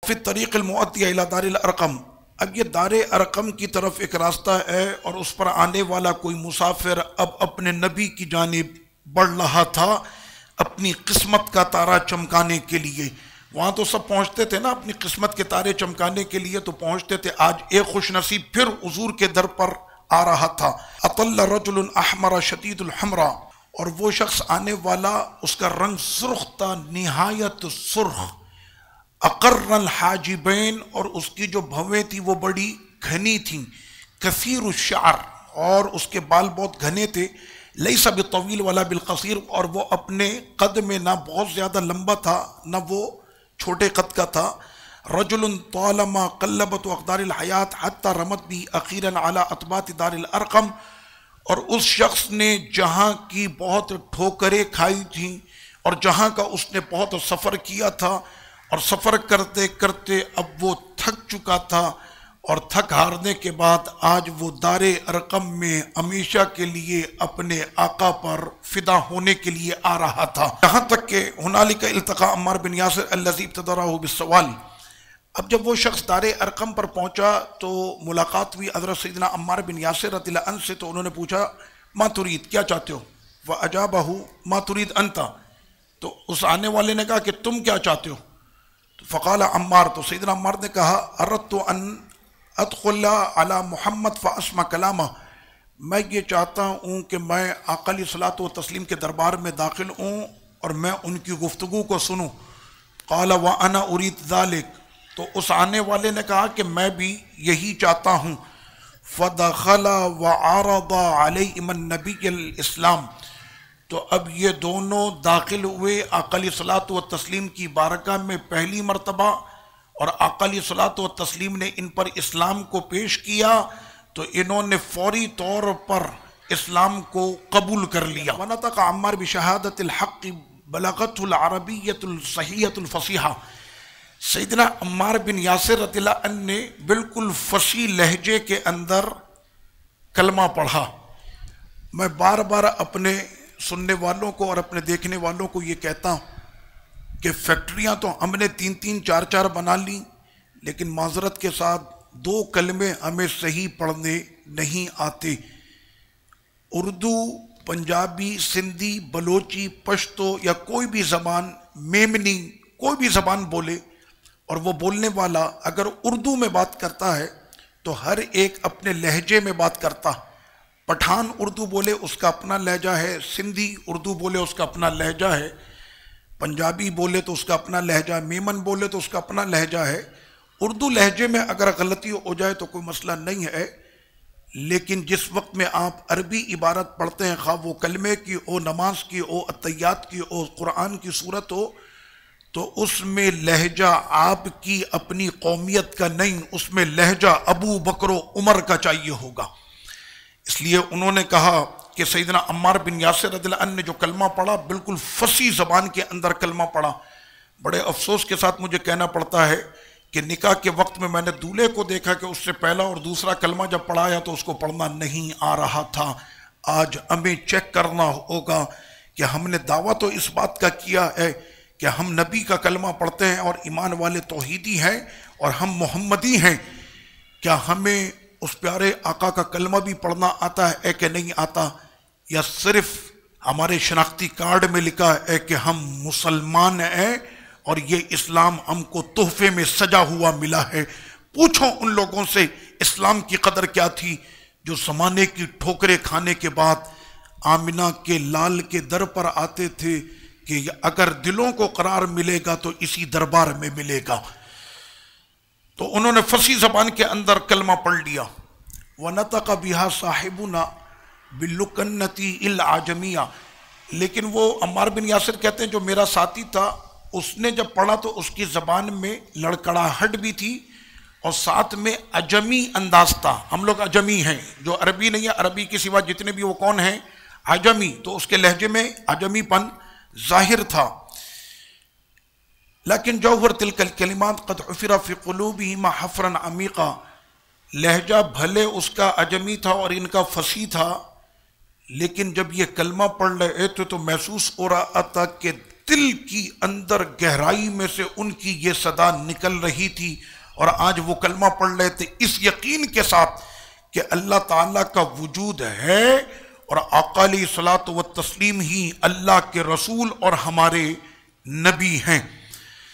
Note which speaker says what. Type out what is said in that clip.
Speaker 1: فی الطریق المؤدی الی دار الارقم، اب یہ دار ارقم کی طرف ایک راستہ ہے اور اس پر آنے والا کوئی مسافر اب اپنے نبی کی جانب بڑھ رہا تھا اپنی قسمت کا تارا چمکانے کے لیے۔ وہاں تو سب پہنچتے تھے نا اپنی قسمت کے تارے چمکانے کے لیے، تو پہنچتے تھے۔ آج ایک خوش نصیب پھر حضور کے در پر آ رہا تھا۔ اطل رجل احمر شدید الحمرا، اور وہ شخص آنے والا اس کا رنگ سرخ تھا، نہایت سرخ۔ اقر الحاجبین، اور اس کی جو بھویں تھی وہ بڑی گھنی تھیں۔ کثیر الشعر، اور اس کے بال بہت گھنے تھے۔ لیس بالطویل ولا بالقصیر، اور وہ اپنے قد میں نہ بہت زیادہ لمبا تھا نہ وہ چھوٹے قد کا تھا۔ رجل طالما قلبت اقدار الحیات حتی رمت بھی اخیرا علی اطباط دار الارقم، اور اس شخص نے جہاں کی بہت ٹھوکریں کھائی تھیں اور جہاں کا اس نے بہت سفر کیا تھا، اور سفر کرتے کرتے اب وہ تھک چکا تھا، اور تھک ہارنے کے بعد آج وہ دار ارقم میں ہمیشہ کے لیے اپنے آقا پر فدا ہونے کے لیے آ رہا تھا۔ یہاں تک کہ ہنالک التقى عمار بن یاسر الذی ابتدرہ بالسوال، اب جب وہ شخص دار ارقم پر پہنچا تو ملاقات ہوئی حضرت سیدنا عمار بن یاسر رضی اللہ عنہ سے، تو انہوں نے پوچھا ما ترید، کیا چاہتے ہو؟ وَأَجَابَهُ ما ترید انت، تو اس آنے والے نے کہا کہ تم کیا چاہتے ہو؟ فقال عمار، تو سیدنا عمار نے کہا اردت ان ادخل علی محمد فاسمع کلامہ، میں یہ چاہتا ہوں کہ میں آقا علیہ الصلوۃ والتسلیم کے دربار میں داخل ہوں اور میں ان کی گفتگو کو سنوں۔ قال وانا اريد ذلك، تو اس آنے والے نے کہا کہ میں بھی یہی چاہتا ہوں۔ فدخل وعرض علیہم النبی الاسلام، تو اب یہ دونوں داخل ہوئے آقا علیہ الصلوۃ والتسلیم کی بارگاہ میں پہلی مرتبہ، اور آقا علیہ الصلوۃ والتسلیم نے ان پر اسلام کو پیش کیا، تو انہوں نے فوری طور پر اسلام کو قبول کر لیا۔ ونطق عمار بشہادت الحق بلغته العربیۃ الصحیحۃ الفصیحہ، سیدنا عمار بن یاسر رضی اللہ عنہ نے بالکل فصیح لہجے کے اندر کلمہ پڑھا۔ میں بار بار اپنے سننے والوں کو اور اپنے دیکھنے والوں کو یہ کہتا ہوں کہ فیکٹریاں تو ہم نے 3 4 بنا لی، لیکن معذرت کے ساتھ 2 کلمے ہمیں صحیح پڑھنے نہیں آتے۔ اردو، پنجابی، سندھی، بلوچی، پشتو یا کوئی بھی زبان، میمنی، کوئی بھی زبان بولے، اور وہ بولنے والا اگر اردو میں بات کرتا ہے تو ہر ایک اپنے لہجے میں بات کرتا۔ پٹھان اردو بولے اس کا اپنا لہجہ ہے، سندھی اردو بولے اس کا اپنا لہجہ ہے، پنجابی بولے تو اس کا اپنا لہجہ ہے، میمن بولے تو اس کا اپنا لہجہ ہے۔ اردو لہجے میں اگر غلطی ہو جائے تو کوئی مسئلہ نہیں ہے، لیکن جس وقت میں آپ عربی عبارت پڑھتے ہیں، خواہ وہ کلمے کی ہو، نماز کی ہو، اتحیات کی ہو، قرآن کی صورت ہو، تو اس میں لہجہ آپ کی اپنی قومیت کا نہیں، اس میں لہجہ ابو بکر و عمر کا چاہیے ہوگا۔ اس لیے انہوں نے کہا کہ سیدنا عمار بن یاسر رضی اللہ عنہ نے جو کلمہ پڑھا بالکل فصیح زبان کے اندر کلمہ پڑھا۔ بڑے افسوس کے ساتھ مجھے کہنا پڑتا ہے کہ نکاح کے وقت میں نے دولہے کو دیکھا کہ اس سے پہلا اور دوسرا کلمہ جب پڑھایا تو اس کو پڑھنا نہیں آ رہا تھا۔ آج ہمیں چیک کرنا ہوگا کہ ہم نے دعویٰ تو اس بات کا کیا ہے کہ ہم نبی کا کلمہ پڑھتے ہیں اور ایمان والے توحیدی ہیں اور ہم محمدی ہیں، کیا ہمیں اس پیارے آقا کا کلمہ بھی پڑھنا آتا ہے کہ نہیں آتا، یا صرف ہمارے شناختی کارڈ میں لکھا ہے کہ ہم مسلمان ہیں اور یہ اسلام ہم کو تحفے میں سجا ہوا ملا ہے۔ پوچھو ان لوگوں سے اسلام کی قدر کیا تھی جو زمانے کی ٹھوکریں کھانے کے بعد آمنہ کے لال کے در پر آتے تھے کہ اگر دلوں کو قرار ملے گا تو اسی دربار میں ملے گا۔ تو انہوں نے فصیح زبان کے اندر کلمہ پڑھ لیا۔ وَنَطَقَ بِهَا صَاحِبُنَا بِاللُّكَنَّةِ الْعَجَمِيَّةِ، لیکن وہ عمار بن یاسر کہتے ہیں جو میرا ساتھی تھا، اس نے جب پڑھا تو اس کی زبان میں لڑکڑاہٹ بھی تھی اور ساتھ میں عجمی انداز تھا۔ ہم لوگ عجمی ہیں، جو عربی نہیں ہے، عربی کے سوا جتنے بھی وہ کون ہیں؟ عجمی، تو اس کے لہجے میں عجمی پن ظاہر تھا۔ لیکن جوہر تلک الکلمات قد حفر فی قلوبہم حفرا عمیقا، لہجہ بھلے اس کا عجمی تھا اور ان کا فصیح تھا، لیکن جب یہ کلمہ پڑھ رہے تھے تو محسوس ہو رہا تھا کہ دل کی اندر گہرائی میں سے ان کی یہ صدا نکل رہی تھی، اور آج وہ کلمہ پڑھ رہے تھے اس یقین کے ساتھ کہ اللہ تعالیٰ کا وجود ہے، اور آقا علیہ الصلوۃ والتسلیم ہی اللہ کے رسول اور ہمارے نبی ہیں۔